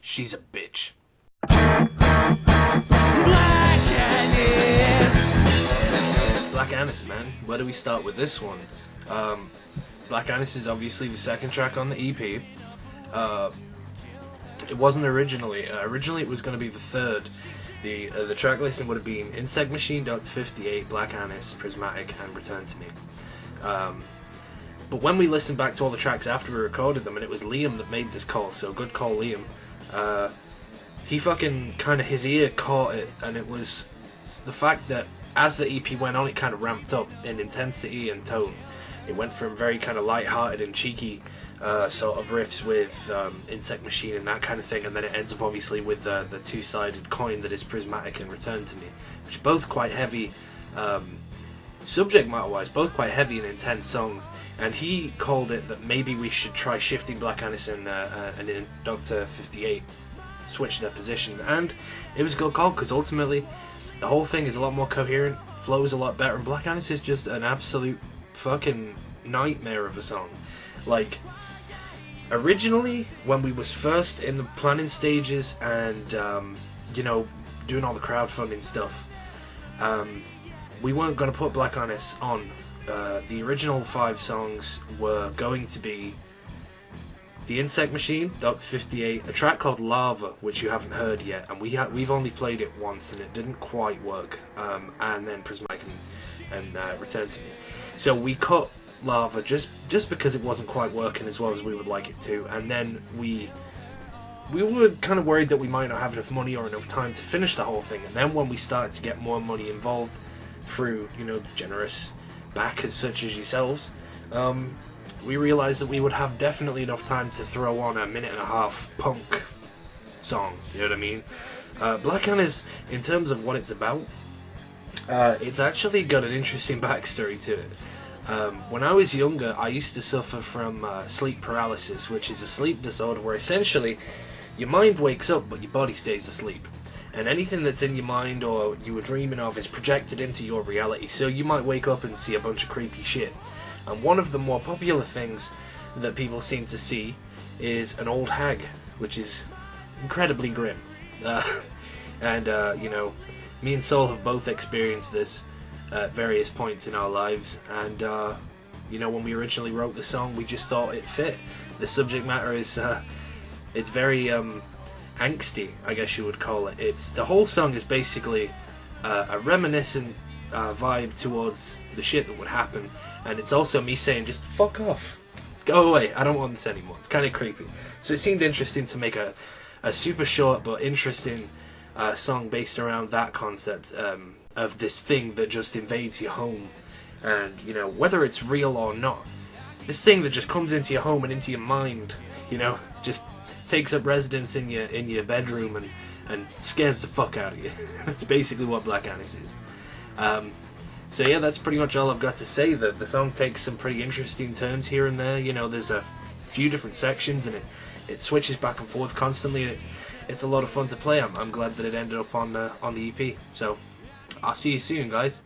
She's a bitch. Black Annis, man. Where do we start with this one? Black Annis is obviously the second track on the EP. It wasn't originally. Originally, it was going to be the third. The track listing would have been Insect Machine, Dr. 58, Black Annis, Prismatic, and Return to Me. But when we listened back to all the tracks after we recorded them, and it was Liam that made this call, so good call, Liam. He fucking kind of, his ear caught it, and it was the fact that as the EP went on, it kind of ramped up in intensity and tone. It went from very kind of light-hearted and cheeky sort of riffs with Insect Machine and that kind of thing, and then it ends up obviously with the two-sided coin that is Prismatic and Return to Me, which are both quite heavy, subject matter-wise, both quite heavy and intense songs. And he called it that maybe we should try shifting Black Annis and in Dr. 58, switch their positions, and it was a good call because ultimately the whole thing is a lot more coherent, flows a lot better, and Black Annis is just an absolute fucking nightmare of a song. Like, originally, when we was first in the planning stages and, doing all the crowdfunding stuff, we weren't going to put Black Annis on. The original 5 songs were going to be The Insect Machine, Dr. 58, a track called Lava, which you haven't heard yet, and we've only played it once and it didn't quite work, and then Prismatic and Return to Me. So we cut Lava just because it wasn't quite working as well as we would like it to, and then we were kind of worried that we might not have enough money or enough time to finish the whole thing. And then when we started to get more money involved through, generous backers such as yourselves, we realised that we would have definitely enough time to throw on a 1.5-minute punk song, you know what I mean? Black Annis, in terms of what it's about, it's actually got an interesting backstory to it. When I was younger, I used to suffer from sleep paralysis, which is a sleep disorder where essentially your mind wakes up but your body stays asleep. And anything that's in your mind or you were dreaming of is projected into your reality. So you might wake up and see a bunch of creepy shit. And one of the more popular things that people seem to see is an old hag, which is incredibly grim. Me and Soul have both experienced this at various points in our lives. And, when we originally wrote the song, we just thought it fit. The subject matter is, it's very, angsty, I guess you would call it. The whole song is basically a reminiscent vibe towards the shit that would happen, and it's also me saying just fuck off, go away, I don't want this anymore. It's kind of creepy. So it seemed interesting to make a super short but interesting song based around that concept of this thing that just invades your home, and whether it's real or not, this thing that just comes into your home and into your mind, just takes up residence in your bedroom and scares the fuck out of you. That's basically what Black Annis is. So yeah, that's pretty much all I've got to say. The song takes some pretty interesting turns here and there. There's a few different sections and it switches back and forth constantly, and it's a lot of fun to play. I'm glad that it ended up on the EP. So I'll see you soon, guys.